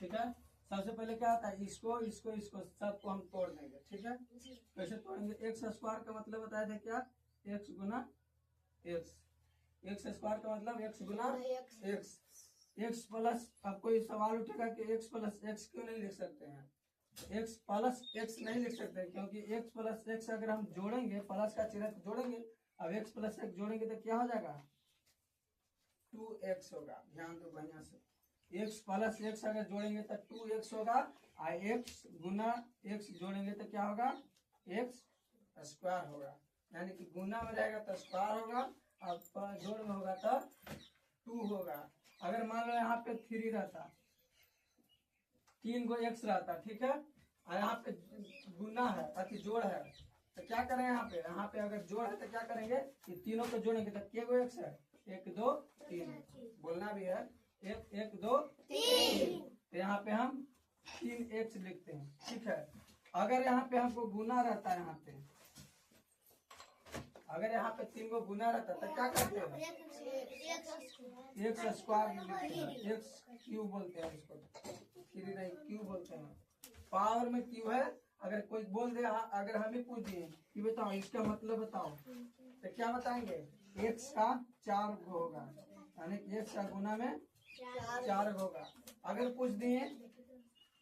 ठीक है। सबसे पहले क्या आता है, इसको इसको इसको सबको हम तोड़ देंगे। ठीक है, कैसे तोड़ेंगे, एक्स स्क्वायर का मतलब बताया था क्या, एक्स गुना एक्स। एक्स स्क्वायर का मतलब एक्स गुना एक्स। एक्स प्लस, अब कोई सवाल उठेगा कि एक्स प्लस एक्स क्यों नहीं लिख सकते हैं। एक्स प्लस एक्स नहीं लिख सकते क्योंकि एक्स प्लस एक्स अगर हम जोड़ेंगे, प्लस का चिन्ह जोड़ेंगे, अब एक्स प्लस एक्स जोड़ेंगे तो क्या हो जाएगा, 2x होगा। ध्यान दो बढ़िया से, एक्स प्लस एक्स अगर जोड़ेंगे तो 2x होगा, और एक्स गुना एक्स जोड़ेंगे तो क्या होगा, एक्स स्क्वायर होगा। यानी कि गुना में रहेगा तो स्क्वायर होगा, और जोड़ में होगा तो 2 होगा। अगर मान लो यहाँ पे 3 रहता, 3 गो एक्स रहता, ठीक है, और यहाँ पे गुना है ताकि जोड़ है, तो क्या करें, यहाँ पे अगर जोड़ है तो क्या करेंगे, ये तीनों को जोड़ेंगे तो क्या गो एक्स है, 1 2 3, बोलना भी है 1 1 2 3, तो यहाँ पे हम 3 एक्स लिखते हैं। ठीक है, अगर यहाँ पे हमको गुना रहता है, यहाँ पे अगर यहाँ पे 3 गो गुना रहता तो क्या करते हैं, एक्स स्क्वायर लिखते हैं, एक्स क्यू बोलते हैं इसको, 3 नहीं क्यू बोलते हैं। पावर में क्यू है। अगर कोई बोल दे, अगर हम ही पूछ दिए कि बताओ इसका मतलब बताओ, तो क्या बताएंगे, एक्स का 4 होगा, यानी कि एक्स का गुना में 4 होगा। अगर पूछ दिए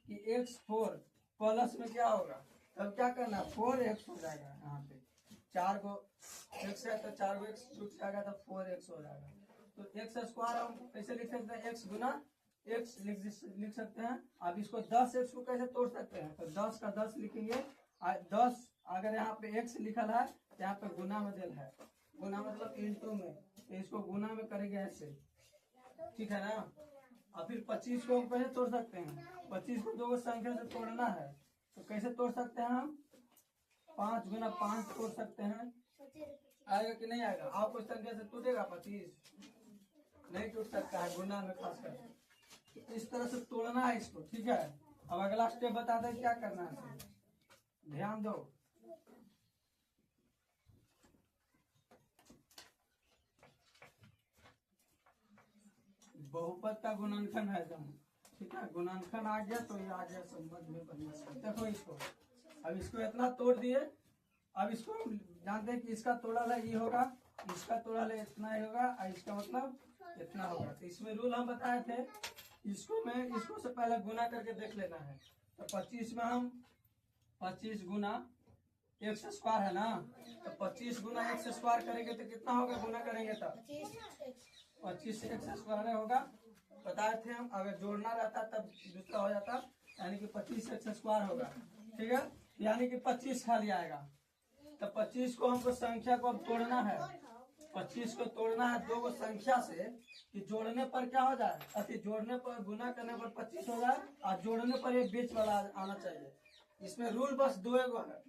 कि एक्स 4 प्लस में क्या होगा, तब क्या करना, 4x हो जाएगा। यहाँ पे 4 गो एक्स है तो 4 गो एक्स छूट जाएगा तो 4x हो जाएगा। तो एक्स स्क्वायर हम कैसे लिख सकते हैं, एक्स गुना एक्स लिख सकते हैं। अब इसको 10x को कैसे तोड़ सकते हैं, तो 10 का 10 लिखेंगे, 10 अगर यहाँ पे x लिखल है तो यहाँ पे गुना में दिल है, गुना मतलब इंटू में, तो इसको गुना में करेंगे ऐसे, ठीक है ना। और फिर 25 को हम कैसे तोड़ सकते हैं, 25 को 2 संख्या से तोड़ना है, तो कैसे तोड़ सकते हैं हम, 5 गुना 5 तोड़ सकते हैं। आएगा कि नहीं आएगा, आप कोई संख्या से टूटेगा 25 नहीं टूट सकता है, गुना में खास कर इस तरह से तोड़ना है इसको। ठीक है, अब अगला स्टेप बता दें क्या करना है, ध्यान दो। बहुपद का गुणनखंड है जब, ठीक है, गुणनखंड आ गया तो ये आ गया संबंध में बढ़िया से। देखो इसको, अब इसको इतना तोड़ दिए, अब इसको हम जानते हैं कि इसका तोड़ा है ये होगा, इसका तोड़ा है इतना ही होगा, और इसका मतलब इतना होगा। तो इसमें रूल हम बताए थे, इसको से पहले गुना करके देख लेना है। तो 25 में हम 25 गुना एक्स स्क्वायर है ना, तो 25 गुना एक्स स्क्वायर करेंगे तो कितना होगा, गुना करेंगे तो 25 से एक्स स्क्वायर होगा, बताए थे हम। अगर जोड़ना रहता तब दूसरा हो जाता, यानी कि 25 एक्स स्क्वायर होगा। ठीक है, यानी कि 25 खाली आएगा। तो 25 को हमको संख्या को अब तोड़ना है, 25 को तोड़ना है 2 संख्या से, कि जोड़ने पर क्या हो जाए, अति जोड़ने पर गुना करने पर 25 हो जाए, और जोड़ने पर एक बीच वाला आना चाहिए। इसमें रूल बस 2 है,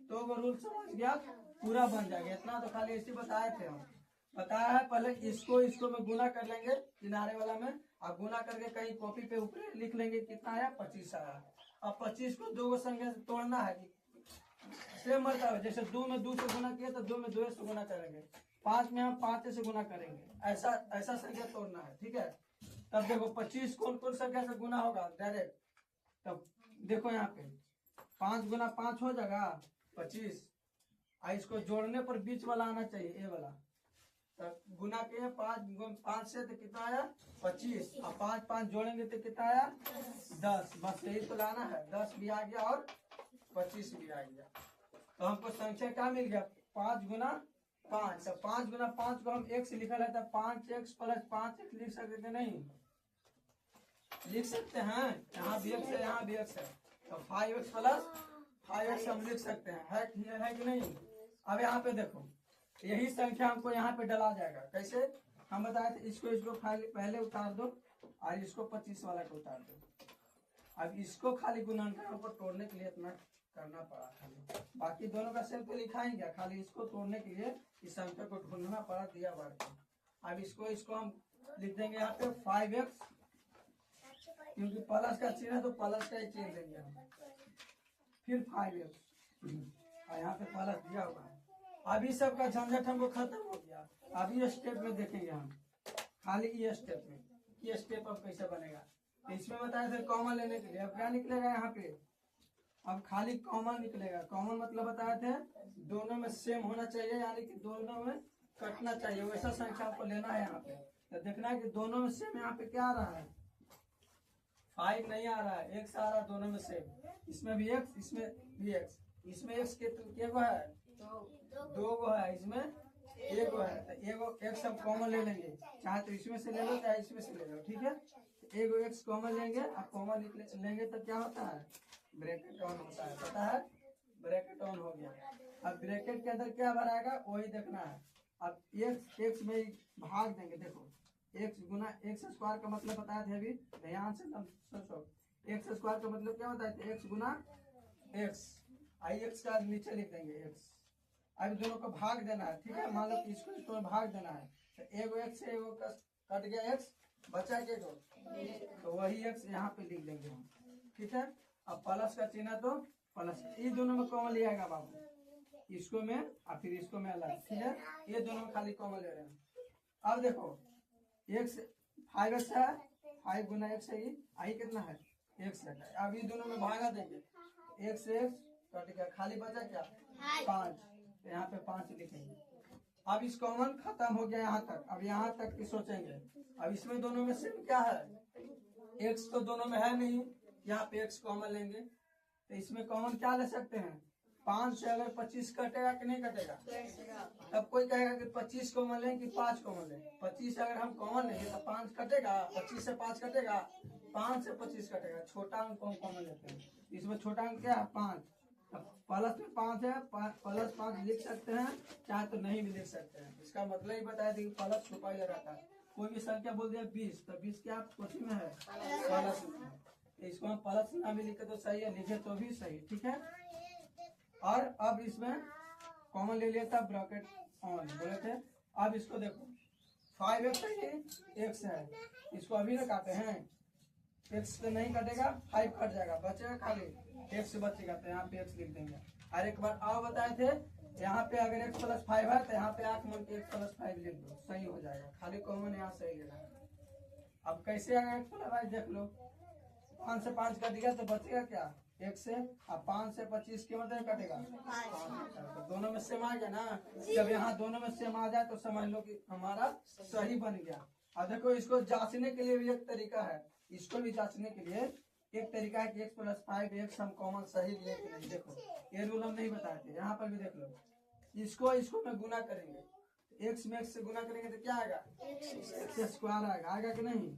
2 गो रूल समझ गया पूरा बन जाएगा। इतना तो खाली ऐसे बताए थे हम, बताया है। पहले इसको में गुना कर लेंगे किनारे वाला में, और गुना करके कहीं कॉपी पे ऊपर लिख लेंगे कितना आया, 25 आया। अब 25 को 2 गो संख्या से तोड़ना है, सेम मरता है, जैसे 2 में 2 से गुना किया तो 2 में 2 से गुना करेंगे, 5 में हम 5 से गुना करेंगे, ऐसा संख्या तोड़ना है। ठीक है, तब देखो 25 कौन कौन संख्या से गुना होगा डायरेक्ट, तब देखो यहाँ पे 5 गुना 5 हो जाएगा 25, और इसको जोड़ने पर बीच वाला आना चाहिए, ए वाला, तब गुना के 5 से तो कितना आया 25, और 5 5 जोड़ेंगे तो कितना आया 10, बस यही तो लाना है, 10 भी आ गया और 25 भी आ गया। तो हमको संख्या क्या मिल गया, 5 गुना 5, तो 5 गुना 5 को हम एक्स लिखा रहता है, 5x प्लस 5x लिख सकते थे, नहीं लिख सकते हैं, यहाँ भी एक्स है यहाँ भी एक्स है, तो 5x प्लस 5x हम लिख सकते हैं, है कि नहीं। अब यहाँ पे देखो, यही संख्या हमको यहाँ पे डला जाएगा, कैसे हम बताए थे, इसको पहले उतार दो, और इसको 25 वाला को उतार दो। अब इसको खाली गुणनखंड को तोड़ने के लिए इतना करना पड़ा खाली, बाकी दोनों का सेल पे लिखा ही गया, खाली इसको तोड़ने के लिए इस संख्या को ढूंढना पड़ा दिया बार को। अब इसको हम लिख देंगे यहाँ पे 5x, क्योंकि प्लस का चिन्ह है तो प्लस का ही चिन्ह देंगे हम, फिर 5x, और यहाँ पे प्लस दिया हुआ है। अभी सबका झंझट हमको खत्म हो गया। अभी स्टेप में देखेंगे हम, खाली ये स्टेप में, ये स्टेप अब कैसे बनेगा। तो इसमें बताया था कॉमन लेने के लिए। अब क्या निकलेगा यहाँ पे, अब खाली कॉमन निकलेगा। कॉमन मतलब बताए थे दोनों में सेम होना चाहिए, यानी कि दोनों में कटना चाहिए, वैसा संख्या आपको लेना है यहाँ पे। तो देखना है कि दोनों में सेम यहाँ पे क्या आ रहा है, 5 नहीं आ रहा है, x आ रहा है दोनों में सेम। इसमें भी x, इसमें भी x। इसमें x के गो है, 2 गो है, इसमें 1 गो है। तो एगो x हम कॉमन ले लेंगे, चाहे तो इसमें से ले लो चाहे इसमें से ले लो, ठीक है। एगो x कॉमन लेंगे, अब कॉमन लेंगे तो क्या होता है, ब्रैकेट ऑन होता है, पता है, ब्रैकेट ऑन हो गया। अब ब्रैकेट के अंदर क्या भराएगा वही देखना है। अब x में भाग देंगे, देखो x गुना x स्क्वायर का मतलब बताया थे अभी, ध्यान से सोचो। x स्क्वायर का मतलब क्या होता है, x गुना x, आई x का नीचे लिख देंगे x। अब दोनों को भाग देना है, ठीक है। मान लो कि इसको भाग देना है, तो एगो x से एगो कट गया x, बचा के दो, तो वही x यहाँ पे लिख देंगे हम, ठीक है। अब प्लस का चिन्ह तो प्लस, ये दोनों में कॉमन ले आएगा बाबू, इसको में और फिर इसको में अलग, ठीक है। ये दोनों में खाली कॉमन ले रहे हैं। अब देखो x 5x है, 5 गुना x है, आई कितना है x है। अब ये दोनों में भागा देंगे, x से x कट गया, खाली बचा क्या 5, तो यहाँ पे 5 लिखेंगे। अब इस कॉमन खत्म हो गया यहाँ तक। अब यहाँ तक की सोचेंगे, अब इसमें दोनों में सेम क्या है, x तो दोनों में है नहीं, यहाँ पे x कॉमन लेंगे। तो इसमें कॉमन क्या ले सकते हैं, 5 से अगर 25 कटेगा कि नहीं कटेगा, तब कोई कहेगा कि 25 कॉमन लें कि 5 कॉमन लें। 25 अगर हम कॉमन लेंगे तो 5 कटेगा, 25 से 5 कटेगा, 5 से 25 कटेगा। छोटा अंक हम कॉमन लेते हैं, इसमें छोटा अंक क्या है 5, प्लस में 5 है, प्लस 5 लिख सकते हैं, चाहे तो नहीं भी लिख सकते हैं। इसका मतलब ही बताया था कि प्लस छुपाया रहता है। कोई भी संख्या बोल दिया 20, तो 20 क्या कोची में है, प्लस में। इसको हम प्लस ना भी लिखे तो सही है, लिखे तो भी सही, ठीक है। और अब इसमें कॉमन ले लिया था, ब्रैकेट ऑन बोले थे। अब इसको देखो 5x है, ये x है, इसको अभी ना काटे हैं, x से नहीं कटेगा, 5 कट जाएगा, बचेगा खाली x बचेगा, तो यहाँ पे x लिख देंगे। और एक बार और बताए थे, यहाँ पे अगर x + 5 है तो यहाँ पे 8 मन के x + 5 लिख दो, सही हो जाएगा। खाली कॉमन यहाँ सही लेना है। अब कैसे आएगा x + 5 देख लो, 5 से 5 कट गया तो बचेगा क्या x से, अब 5 से 25 के मतलब कटेगा 5, तो दोनों में सेम आ गया ना। जब यहाँ दोनों में सेम आ जाए तो समझ लो कि हमारा सही बन गया। अब देखो इसको जांचने के लिए भी एक तरीका है, इसको भी जांचने के लिए एक तरीका है कि x + 5 हम कॉमन सही लिए कि नहीं। देखो ये रूल हम नहीं बताए थे, यहाँ पर भी देख लो, इसको में गुना करेंगे, x में x से गुना करेंगे तो क्या आएगा, x स्क्वायर आएगा कि नहीं।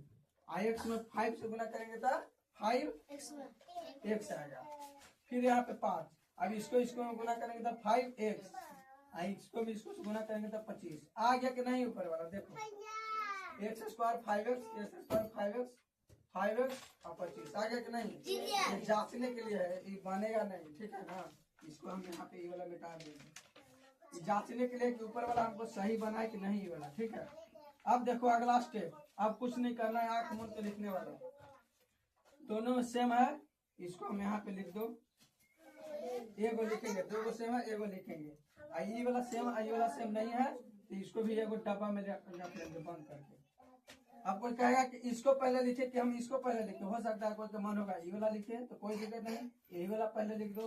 x में 5 से गुना करेंगे तो 5x आएगा। फिर यहाँ पे 5, अब इसको में गुना करेंगे तो 5x, इसको भी इसको गुना करेंगे तो 25 आ गया कि नहीं। ऊपर वाला देखो x square 5x, x square 5x और 25 आ गया कि नहीं। ये जांचने के लिए है, ये बनेगा नहीं, ठीक है ना। इसको हम यहाँ पे ये वाला मिटा देंगे, ये जांचने के लिए कि ऊपर वाला हमको सही बना है कि नहीं, ये वाला, ठीक है। अब देखो अगला स्टेप, अब कुछ नहीं करना है, आंख मूंद के लिखने वाला, दोनों में सेम है, इसको हम यहाँ पे लिख दो, एगो लिखेंगे, 2 गो सेम है, एगो लिखेंगे। ये वाला सेम, ये वाला सेम नहीं है तो इसको भी एगो डब्बा में रख लेंगे बंद करके। अब कोई कहेगा कि इसको पहले लिखे कि हम इसको पहले लिखे, हो सकता है कोई का मन होगा ये वाला लिखे, तो कोई दिक्कत नहीं, यही वाला पहले लिख दो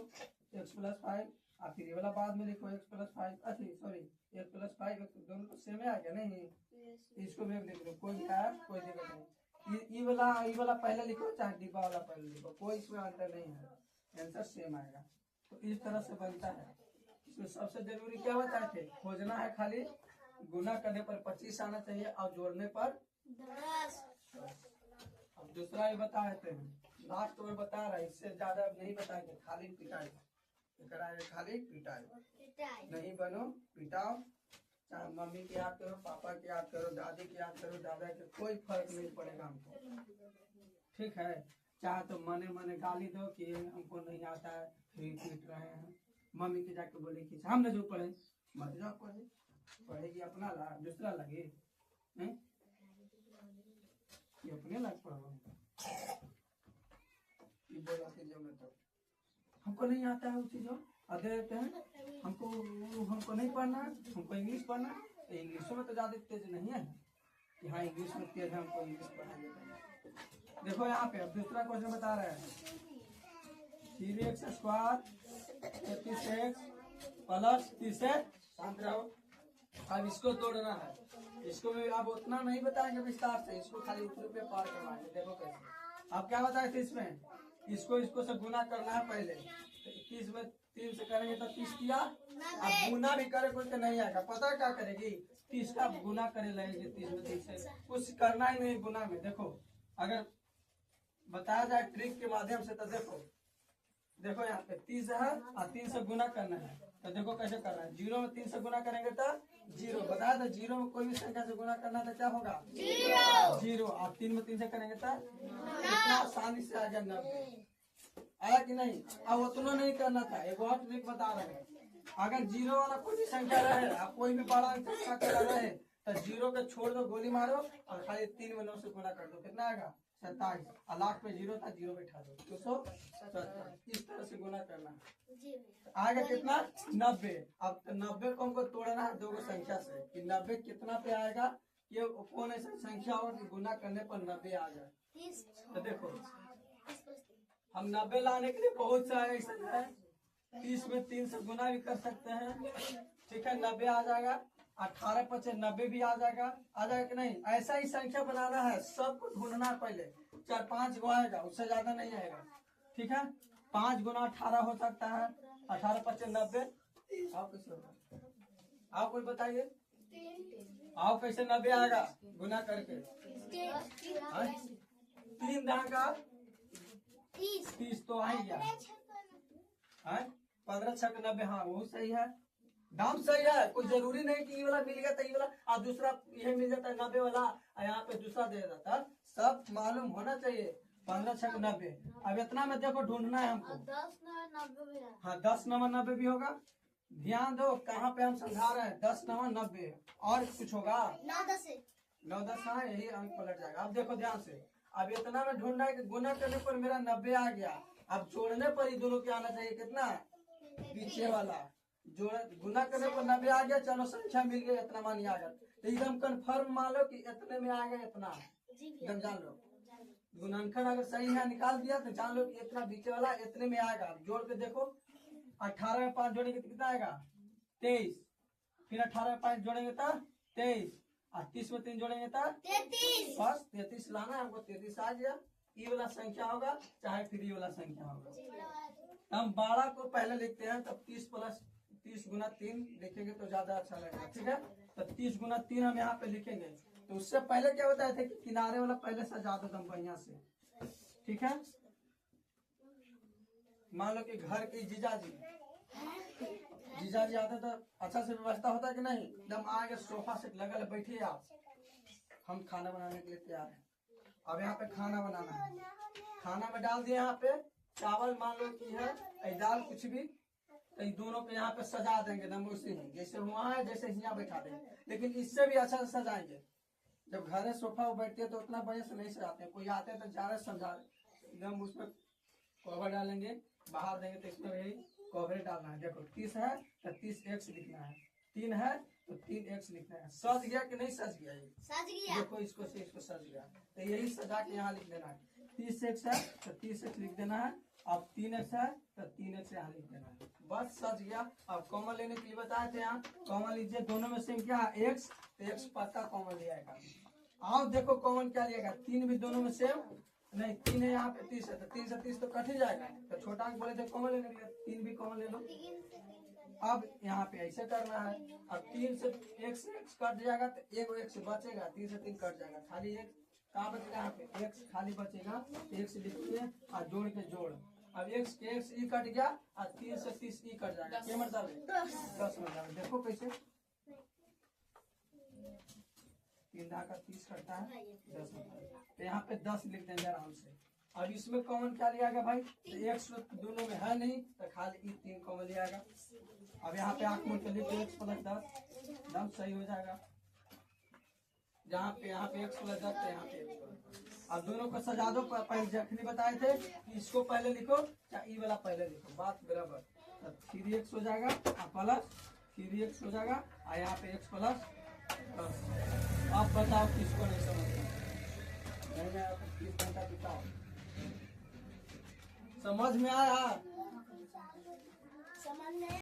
x + 5, और फिर ये वाला बाद में लिखो x + 5, अच्छी सॉरी x + 5, दोनों को सेम आ गया नहीं, इसको भी लिख दो, कोई कोई दिक्कत नहीं। ये वाला पहले लिखो, चाहे डिब्बा वाला पहले लिखो, कोई इसमें अंतर नहीं है, आंसर सेम आएगा। तो इस तरह से बनता है। इसमें सबसे जरूरी क्या बताए थे, खोजना है, खाली गुना करने पर 25 आना चाहिए और जोड़ने पर 10। अब दूसरा ये बता देते हैं, लास्ट में बता रहा है, इससे ज्यादा नहीं बताएंगे, खाली पिटाई कराएंगे, खाली पिटाई नहीं बनो, पिटाओ, चाहे मम्मी की याद करो, पापा की याद करो, दादी की याद करो, दादा के, कोई फर्क नहीं पड़ेगा हमको, ठीक है। चाहे तो मने मने गाली दो कि हमको नहीं आता है, फिर पीट रहे हैं, मम्मी के जाके बोले कि हमने जो पढ़े मत जाओ पढ़े, पढ़ेगी अपना दूसरा लगे, ये अपने लग पढ़ो, ये बोला कि जो मैं तो हमको नहीं आता है वो चीज़ों देते हैं, हमको नहीं पढ़ना, हमको इंग्लिश पढ़ना, तो इंग्लिशों में तो ज़्यादा तेज नहीं है कि हाँ इंग्लिश में तेज है, हमको इंग्लिश पढ़ाइए। देखो यहाँ पे अब दूसरा क्वेश्चन बता रहे हैं 3x² 33x प्लस 30 शांत रहो। अब इसको तोड़ना है, इसको भी अब उतना नहीं बताएंगे विस्तार से, इसको खाली इतने पे पार करवाएंगे। देखो कैसे। अब क्या बताए थे इसमें, इसको से गुना करना है पहले। तो 21 में 3 से करेंगे तो 30 किया। अब गुना भी करे कोई तो नहीं आएगा, पता है क्या करेगी, 30 का गुना करे लगेगी 30 में 30 से, कुछ करना ही नहीं गुना में। देखो अगर बताया जाए ट्रिक के माध्यम से तो देखो यहाँ पे 30 है और 3 से गुना करना है। तो देखो कैसे करना है, 0 में 3 से गुना करेंगे तो 0, बताया था 0 में कोई भी संख्या से गुना करना तो क्या होगा 0, और 3 में 3 से करेंगे तो इतना आसानी से आ गया 90। आया कि नहीं। अब उतना नहीं करना था, एक और ट्रिक बता रहे हैं। अगर 0 वाला कोई भी संख्या रहे, आप कोई भी बड़ा संख्या रहे तो 0 के छोड़ दो, गोली मारो और खाली 3 में 9 से गुना कर दो, कितना आएगा 27। और लाख में 0 था, 0 बैठा दो 270। इस तरह से गुना करना आएगा कितना 90। अब 90 को हमको तोड़ना है 2 संख्या से कि 90 कितना पे आएगा, ये कौन ऐसा संख्या हो कि गुना करने पर 90 आ जाए। तो देखो हम 90 लाने के लिए बहुत सारे ऐसा है, 30 में 3 से गुना भी कर सकते हैं, ठीक है 90 आ जाएगा। 18 × 90 भी आ जाएगा कि नहीं। ऐसा ही संख्या बनाना है, सबको ढूंढना है पहले। 4-5 गो आएगा, उससे ज्यादा नहीं आएगा, ठीक है। 5 × 18 हो सकता है, 18 × 90। आप कैसे होगा, आप कोई बताइए, आप कैसे 90 आएगा गुना करके। 3 दागा 30 तो आ ही गया, 15 × 6 90। हाँ वो सही है, दाम सही है। कोई जरूरी नहीं कि ये वाला मिल गया तो ये वाला और दूसरा ये मिल जाता है 90 वाला यहाँ पे दूसरा दे जाता, सब मालूम होना चाहिए। 15 × 6 90। अब इतना में देखो ढूंढना है हमको। 10 9 90 भी है। हाँ 10 9 90 भी होगा। ध्यान दो कहाँ पे हम समझा रहे हैं, 10 9 90 और कुछ होगा 9 10 है। 9 10 हाँ यही अंक पलट जाएगा। अब देखो ध्यान से, अब इतना में ढूंढना है कि गुना करने पर मेरा 90 आ गया। अब जोड़ने पर ही दोनों के आना चाहिए, कितना पीछे वाला जोड़ गुना करने पर 90 आ गया। चलो संख्या मिल गई, इतना मान आ गया तो एकदम कंफर्म मान लो कि इतने में आ गया इतना, एकदम जान लो। गुणनखंड अगर सही है निकाल दिया तो जान लो कि इतना बीचे वाला इतने में आएगा। जोड़ के देखो 18 में 5 जोड़ेंगे तो कितना आएगा 23, फिर 18 में 5 जोड़ेंगे तो 23 और 30 में 3 जोड़ेंगे तो 33। बस 33 लाना है हमको। 33 आ गया, ये वाला संख्या होगा चाहे फिर ये वाला संख्या होगा। हम 12 को पहले लिखते हैं, तब 30 + 30 × 3 लिखेंगे तो ज्यादा अच्छा लगेगा, ठीक है। तो 30 × 3 हम यहाँ पे लिखेंगे। तो उससे पहले क्या बताए थे कि किनारे वाला पहले सजा दो एकदम बढ़िया से, ठीक है। मान लो कि घर के जीजाजी आते तो अच्छा से व्यवस्था होता है कि नहीं, एकदम आगे सोफा सेट लगा बैठिए आप, हम खाना बनाने के लिए तैयार हैं। अब यहाँ पे खाना बनाना है, खाना में डाल दिए यहाँ पे चावल, मान लो कि है दाल कुछ भी, तो दोनों पे यहाँ पे सजा देंगे एकदम उसी में, जैसे वहाँ है जैसे यहाँ बैठा देंगे। लेकिन इससे भी अच्छा से सजाएंगे। जब घर में सोफा वो बैठते हैं तो उतना बढ़िया से नहीं सजाते, कोई आते हैं तो ज्यादा समझा एकदम उसमें कवर डालेंगे, बाहर देंगे तो इसमें वही कवर डालना है। देखो 30 है तो 30x लिखना है, 3 है तो 3x लिखना है। सज गया कि नहीं सज गया, ये सज गया। देखो इसको से इसको सज गया, तो यही सजा के यहाँ लिख देना है। 30x है तो 30x लिख देना है, अब 3x है तो 3x यहाँ लिख देना है, बस सज गया। अब कॉमन लेने के लिए बताए थे, यहाँ कॉमन लीजिए, दोनों में से क्या है x, तो x पक्का कॉमन ले आएगा। आओ देखो कॉमन क्या लिएगा, 3 भी दोनों में सेम नहीं, 3 है यहाँ पे 30 है तो 3 से 30 तो कट ही जाएगा। तो छोटा अंक बोले थे कॉमन लेने के लिए, 3 भी कॉमन ले लो। अब यहाँ पे ऐसे करना है, अब 3 से x कट जाएगा तो एक x बचेगा, 3 से 3 कट जाएगा, खाली एक कहाँ बचेगा यहाँ पे x खाली बचेगा, x लिखिए और जोड़ के जोड़। अब x के x ई कट गया और 3 से 30 ई कट जाएगा, क्या मतलब है 10 मतलब। देखो कैसे 3 का 30 करता है 10 मतलब, तो यहाँ पे 10 लिख देंगे आराम से। अब इसमें कॉमन क्या लिया गया भाई, तो x दोनों में है नहीं तो खाली ई 3 कॉमन लिया गया। अब यहाँ पे आँख मूंद के लिख x + 10 एकदम सही हो जाएगा। जहाँ पे यहाँ पे x + 10 तो यहाँ पे x + 10। अब दोनों को सजा दो, पहले जखनी बताए थे इसको पहले लिखो या ई वाला पहले लिखो, बात बराबर। 3x हो जाएगा प्लस 3x हो जाएगा और यहाँ पे x + 10। अब बताओ किसको नहीं समझ नहीं आया तो 30 घंटा बिताओ। समझ में आया? समझ में